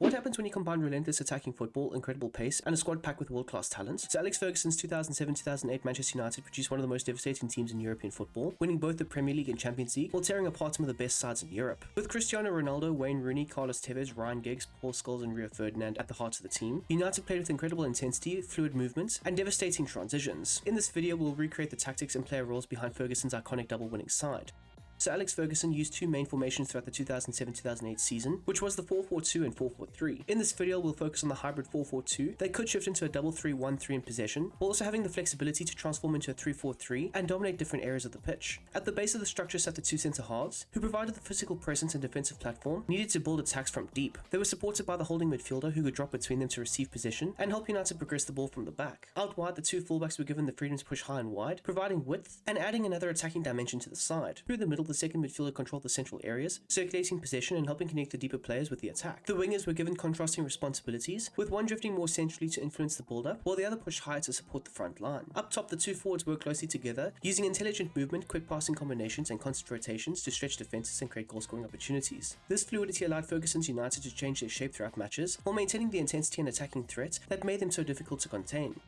What happens when you combine relentless attacking football, incredible pace, and a squad packed with world-class talent? Sir Alex Ferguson's 2007-2008 Manchester United produced one of the most devastating teams in European football, winning both the Premier League and Champions League while tearing apart some of the best sides in Europe. With Cristiano Ronaldo, Wayne Rooney, Carlos Tevez, Ryan Giggs, Paul Scholes and Rio Ferdinand at the heart of the team, United played with incredible intensity, fluid movements, and devastating transitions. In this video, we'll recreate the tactics and player roles behind Ferguson's iconic double-winning side. Sir Alex Ferguson used two main formations throughout the 2007-2008 season, which was the 4-4-2 and 4-4-3. In this video, we'll focus on the hybrid 4-4-2 that could shift into a double 3-1-3 in possession, while also having the flexibility to transform into a 3-4-3 and dominate different areas of the pitch. At the base of the structure sat the two centre-halves, who provided the physical presence and defensive platform needed to build attacks from deep. They were supported by the holding midfielder who could drop between them to receive possession and help United progress the ball from the back. Out wide, the two fullbacks were given the freedom to push high and wide, providing width and adding another attacking dimension to the side. Through the middle, the second midfielder controlled the central areas, circulating possession and helping connect the deeper players with the attack. The wingers were given contrasting responsibilities, with one drifting more centrally to influence the build-up, while the other pushed higher to support the front line. Up top, the two forwards worked closely together, using intelligent movement, quick passing combinations and constant rotations to stretch defenses and create goal-scoring opportunities. This fluidity allowed Ferguson's United to change their shape throughout matches, while maintaining the intensity and attacking threat that made them so difficult to contain.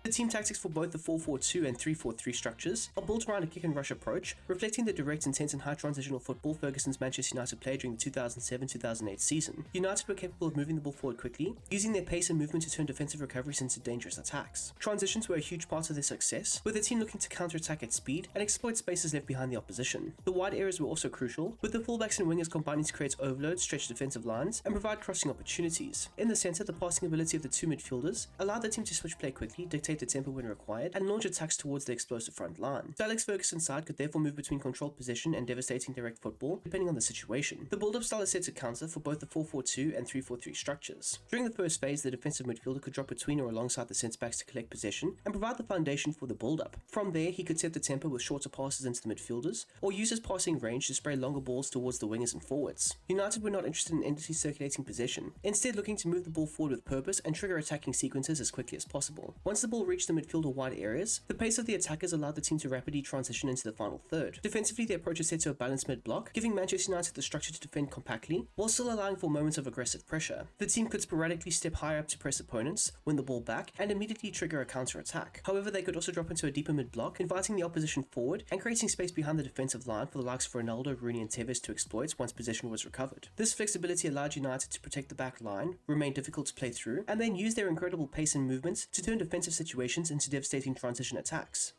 The team tactics for both the 4-4-2 and 3-4-3 structures are built around a kick-and-rush approach, reflecting the direct, intense and high transitional football Ferguson's Manchester United played during the 2007-2008 season. United were capable of moving the ball forward quickly, using their pace and movement to turn defensive recoveries into dangerous attacks. Transitions were a huge part of their success, with the team looking to counter-attack at speed and exploit spaces left behind the opposition. The wide areas were also crucial, with the fullbacks and wingers combining to create overload, stretch defensive lines, and provide crossing opportunities. In the centre, the passing ability of the two midfielders allowed the team to switch play quickly, dictate the tempo when required, and launch attacks towards the explosive front line. Sir Alex Ferguson's side could therefore move between controlled possession and devastating direct football, depending on the situation. The build-up style is set to counter for both the 4-4-2 and 3-4-3 structures. During the first phase, the defensive midfielder could drop between or alongside the centre-backs to collect possession and provide the foundation for the build-up. From there, he could set the tempo with shorter passes into the midfielders, or use his passing range to spray longer balls towards the wingers and forwards. United were not interested in endlessly circulating possession, instead looking to move the ball forward with purpose and trigger attacking sequences as quickly as possible. Once the ball reached the midfield or wide areas, the pace of the attackers allowed the team to rapidly transition into the final third. Defensively, the approach is set to a balanced mid-block, giving Manchester United the structure to defend compactly, while still allowing for moments of aggressive pressure. The team could sporadically step higher up to press opponents, win the ball back, and immediately trigger a counter-attack. However, they could also drop into a deeper mid-block, inviting the opposition forward and creating space behind the defensive line for the likes of Ronaldo, Rooney and Tevez to exploit once possession was recovered. This flexibility allowed United to protect the back line, remain difficult to play through, and then use their incredible pace and movements to turn defensive situations into devastating transition attacks.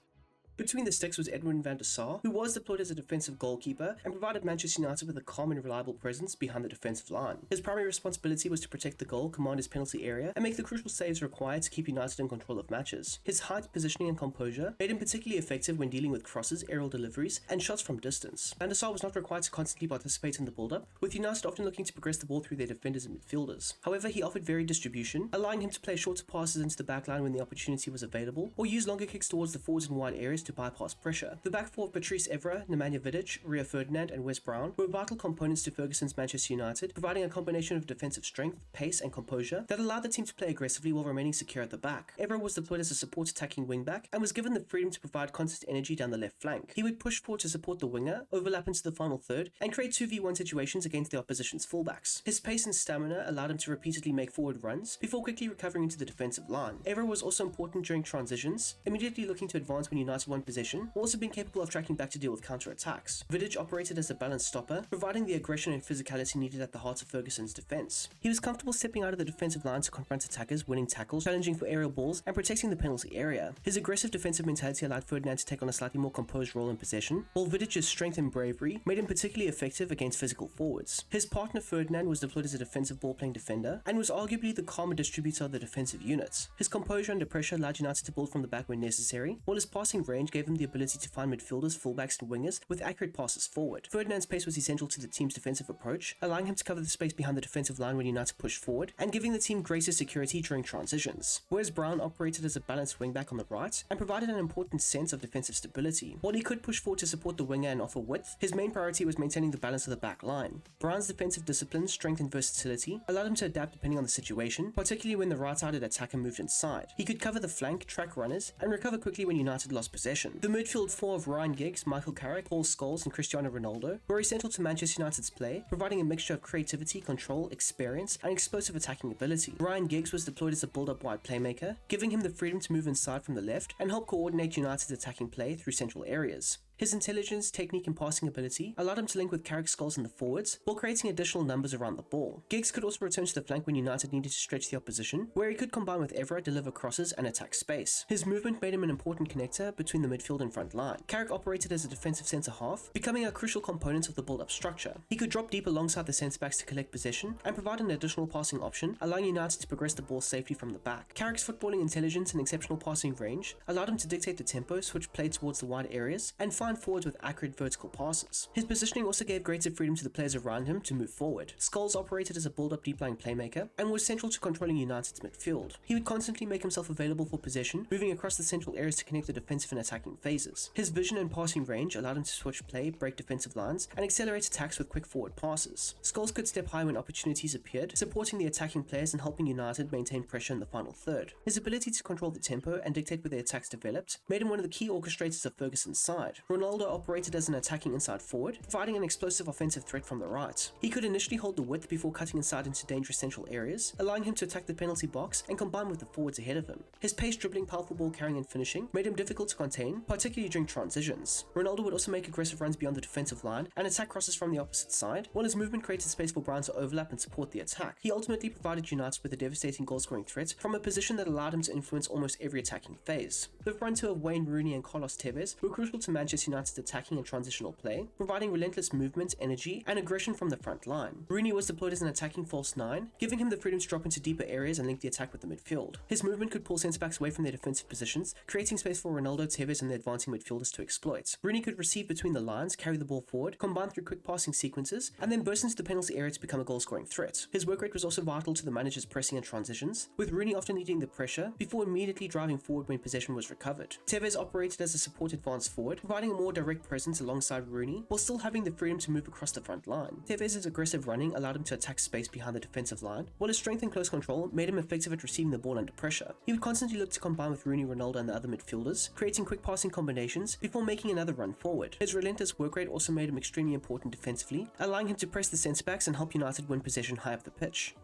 Between the sticks was Edwin van der Sar, who was deployed as a defensive goalkeeper and provided Manchester United with a calm and reliable presence behind the defensive line. His primary responsibility was to protect the goal, command his penalty area, and make the crucial saves required to keep United in control of matches. His height, positioning and composure made him particularly effective when dealing with crosses, aerial deliveries, and shots from distance. Van der Sar was not required to constantly participate in the build-up, with United often looking to progress the ball through their defenders and midfielders. However, he offered varied distribution, allowing him to play shorter passes into the backline when the opportunity was available, or use longer kicks towards the forwards and wide areas to bypass pressure. The back four of Patrice Evra, Nemanja Vidic, Rio Ferdinand and Wes Brown were vital components to Ferguson's Manchester United, providing a combination of defensive strength, pace and composure that allowed the team to play aggressively while remaining secure at the back. Evra was deployed as a support attacking wingback and was given the freedom to provide constant energy down the left flank. He would push forward to support the winger, overlap into the final third and create 2v1 situations against the opposition's fullbacks. His pace and stamina allowed him to repeatedly make forward runs before quickly recovering into the defensive line. Evra was also important during transitions, immediately looking to advance when United won possession, also being capable of tracking back to deal with counter-attacks. Vidic operated as a balanced stopper, providing the aggression and physicality needed at the heart of Ferguson's defense. He was comfortable stepping out of the defensive line to confront attackers, winning tackles, challenging for aerial balls, and protecting the penalty area. His aggressive defensive mentality allowed Ferdinand to take on a slightly more composed role in possession, while Vidic's strength and bravery made him particularly effective against physical forwards. His partner Ferdinand was deployed as a defensive ball-playing defender, and was arguably the calmer distributor of the defensive unit. His composure under pressure allowed United to build from the back when necessary, while his passing range gave him the ability to find midfielders, fullbacks and wingers with accurate passes forward. Ferdinand's pace was essential to the team's defensive approach, allowing him to cover the space behind the defensive line when United pushed forward, and giving the team greater security during transitions. Wes Brown operated as a balanced wingback on the right, and provided an important sense of defensive stability. While he could push forward to support the winger and offer width, his main priority was maintaining the balance of the back line. Brown's defensive discipline, strength and versatility allowed him to adapt depending on the situation, particularly when the right-sided attacker moved inside. He could cover the flank, track runners, and recover quickly when United lost possession. possession. The midfield four of Ryan Giggs, Michael Carrick, Paul Scholes and Cristiano Ronaldo were essential to Manchester United's play, providing a mixture of creativity, control, experience and explosive attacking ability. Ryan Giggs was deployed as a build-up wide playmaker, giving him the freedom to move inside from the left and help coordinate United's attacking play through central areas. His intelligence, technique and passing ability allowed him to link with Carrick, Scholes in the forwards, while creating additional numbers around the ball. Giggs could also return to the flank when United needed to stretch the opposition, where he could combine with Evra, deliver crosses and attack space. His movement made him an important connector between the midfield and front line. Carrick operated as a defensive centre-half, becoming a crucial component of the build-up structure. He could drop deep alongside the centre-backs to collect possession and provide an additional passing option, allowing United to progress the ball safely from the back. Carrick's footballing intelligence and exceptional passing range allowed him to dictate the tempo, switch play towards the wide areas, and find forwards with accurate vertical passes. His positioning also gave greater freedom to the players around him to move forward. Scholes operated as a build-up deep-lying playmaker and was central to controlling United's midfield. He would constantly make himself available for possession, moving across the central areas to connect the defensive and attacking phases. His vision and passing range allowed him to switch play, break defensive lines, and accelerate attacks with quick forward passes. Scholes could step high when opportunities appeared, supporting the attacking players and helping United maintain pressure in the final third. His ability to control the tempo and dictate where the attacks developed made him one of the key orchestrators of Ferguson's side. Ronaldo operated as an attacking inside forward, providing an explosive offensive threat from the right. He could initially hold the width before cutting inside into dangerous central areas, allowing him to attack the penalty box and combine with the forwards ahead of him. His pace, dribbling, powerful ball carrying and finishing made him difficult to contain, particularly during transitions. Ronaldo would also make aggressive runs beyond the defensive line and attack crosses from the opposite side, while his movement created space for Brown to overlap and support the attack. He ultimately provided United with a devastating goal-scoring threat from a position that allowed him to influence almost every attacking phase. The front two of Wayne Rooney and Carlos Tevez were crucial to Manchester United's attacking and transitional play, providing relentless movement, energy, and aggression from the front line. Rooney was deployed as an attacking false nine, giving him the freedom to drop into deeper areas and link the attack with the midfield. His movement could pull centre-backs away from their defensive positions, creating space for Ronaldo, Tevez, and the advancing midfielders to exploit. Rooney could receive between the lines, carry the ball forward, combine through quick passing sequences, and then burst into the penalty area to become a goal-scoring threat. His work rate was also vital to the manager's pressing and transitions, with Rooney often leading the pressure before immediately driving forward when possession was recovered. Tevez operated as a support advance forward, providing a more direct presence alongside Rooney, while still having the freedom to move across the front line. Tevez's aggressive running allowed him to attack space behind the defensive line, while his strength and close control made him effective at receiving the ball under pressure. He would constantly look to combine with Rooney, Ronaldo and the other midfielders, creating quick passing combinations before making another run forward. His relentless work rate also made him extremely important defensively, allowing him to press the centre-backs and help United win possession high up the pitch.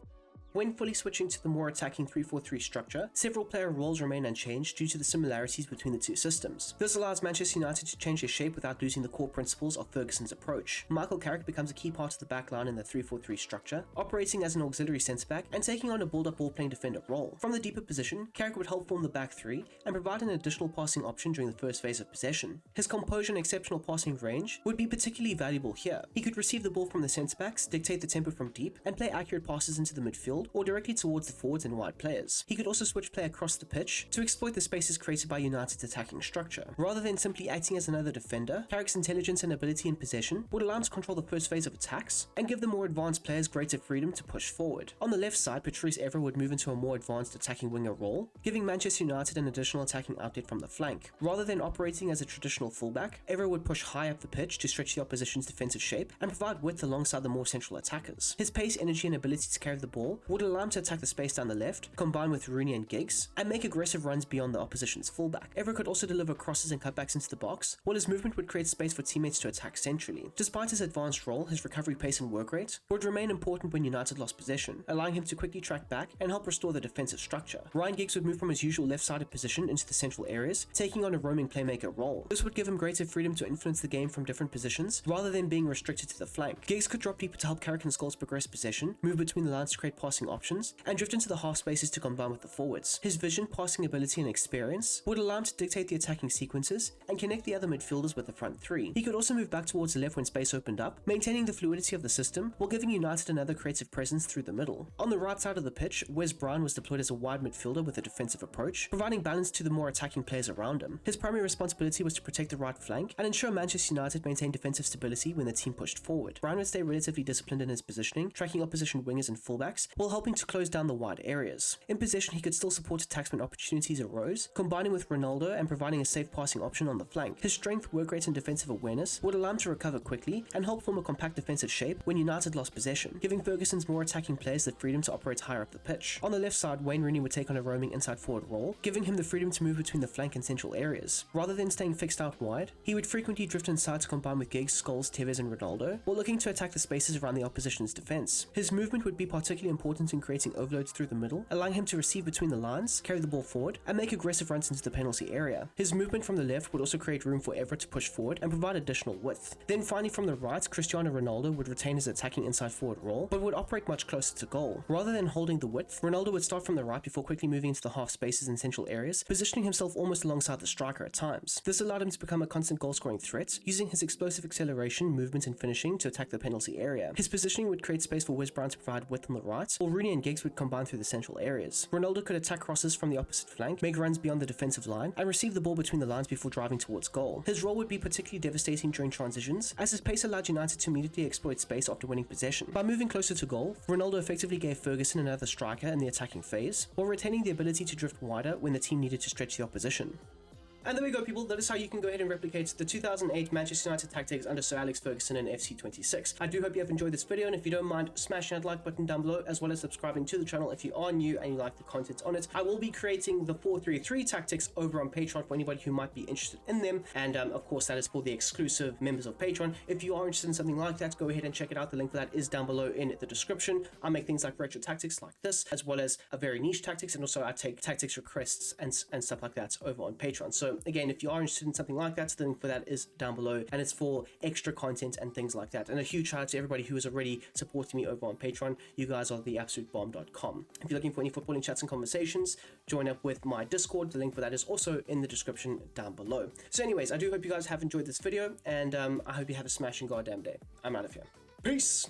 When fully switching to the more attacking 3-4-3 structure, several player roles remain unchanged due to the similarities between the two systems. This allows Manchester United to change their shape without losing the core principles of Ferguson's approach. Michael Carrick becomes a key part of the back line in the 3-4-3 structure, operating as an auxiliary centre-back and taking on a build-up ball-playing defender role. From the deeper position, Carrick would help form the back three and provide an additional passing option during the first phase of possession. His composure and exceptional passing range would be particularly valuable here. He could receive the ball from the centre-backs, dictate the tempo from deep, and play accurate passes into the midfield or directly towards the forwards and wide players. He could also switch play across the pitch to exploit the spaces created by United's attacking structure. Rather than simply acting as another defender, Carrick's intelligence and ability in possession would allow him to control the first phase of attacks and give the more advanced players greater freedom to push forward. On the left side, Patrice Evra would move into a more advanced attacking winger role, giving Manchester United an additional attacking outlet from the flank. Rather than operating as a traditional fullback, Evra would push high up the pitch to stretch the opposition's defensive shape and provide width alongside the more central attackers. His pace, energy and ability to carry the ball would allow him to attack the space down the left, combine with Rooney and Giggs, and make aggressive runs beyond the opposition's fullback. Evra could also deliver crosses and cutbacks into the box, while his movement would create space for teammates to attack centrally. Despite his advanced role, his recovery pace and work rate would remain important when United lost possession, allowing him to quickly track back and help restore the defensive structure. Ryan Giggs would move from his usual left-sided position into the central areas, taking on a roaming playmaker role. This would give him greater freedom to influence the game from different positions, rather than being restricted to the flank. Giggs could drop deeper to help Carrick and Scholes progress possession, move between the lines to create passing options, and drift into the half spaces to combine with the forwards. His vision, passing ability and experience would allow him to dictate the attacking sequences and connect the other midfielders with the front three. He could also move back towards the left when space opened up, maintaining the fluidity of the system while giving United another creative presence through the middle. On the right side of the pitch, Brom was deployed as a wide midfielder with a defensive approach, providing balance to the more attacking players around him. His primary responsibility was to protect the right flank and ensure Manchester United maintained defensive stability when the team pushed forward. Brom would stay relatively disciplined in his positioning, tracking opposition wingers and fullbacks while while helping to close down the wide areas. In possession, he could still support attacks when opportunities arose, combining with Ronaldo and providing a safe passing option on the flank. His strength, work rate and defensive awareness would allow him to recover quickly and help form a compact defensive shape when United lost possession, giving Ferguson's more attacking players the freedom to operate higher up the pitch. On the left side, Wayne Rooney would take on a roaming inside forward role, giving him the freedom to move between the flank and central areas. Rather than staying fixed out wide, he would frequently drift inside to combine with Giggs, Scholes, Tevez and Ronaldo, while looking to attack the spaces around the opposition's defense. His movement would be particularly important in creating overloads through the middle, allowing him to receive between the lines, carry the ball forward, and make aggressive runs into the penalty area. His movement from the left would also create room for Everett to push forward and provide additional width. Then finally from the right, Cristiano Ronaldo would retain his attacking inside forward role, but would operate much closer to goal. Rather than holding the width, Ronaldo would start from the right before quickly moving into the half spaces and central areas, positioning himself almost alongside the striker at times. This allowed him to become a constant goal-scoring threat, using his explosive acceleration, movement and finishing to attack the penalty area. His positioning would create space for Wes Brown to provide width on the right, while Rooney and Giggs would combine through the central areas. Ronaldo could attack crosses from the opposite flank, make runs beyond the defensive line, and receive the ball between the lines before driving towards goal. His role would be particularly devastating during transitions, as his pace allowed United to immediately exploit space after winning possession. By moving closer to goal, Ronaldo effectively gave Ferguson another striker in the attacking phase, while retaining the ability to drift wider when the team needed to stretch the opposition. And there we go, people. That is how you can go ahead and replicate the 2008 Manchester United tactics under Sir Alex Ferguson and FC26. I do hope you have enjoyed this video, and if you don't mind smashing that like button down below, as well as subscribing to the channel if you are new and you like the content on it. I will be creating the 4-3-3 tactics over on Patreon for anybody who might be interested in them, and of course that is for the exclusive members of Patreon. If you are interested in something like that, go ahead and check it out. The link for that is down below in the description. I make things like retro tactics like this, as well as a very niche tactics, and also I take tactics requests and stuff like that over on Patreon. So again, if you are interested in something like that, the link for that is down below, and it's for extra content and things like that. And a huge shout out to everybody who is already supporting me over on Patreon. You guys are theabsolutebomb.com. If you're looking for any footballing chats and conversations, join up with my Discord. The link for that is also in the description down below. So anyways, I do hope you guys have enjoyed this video, and I hope you have a smashing goddamn day. I'm out of here. Peace!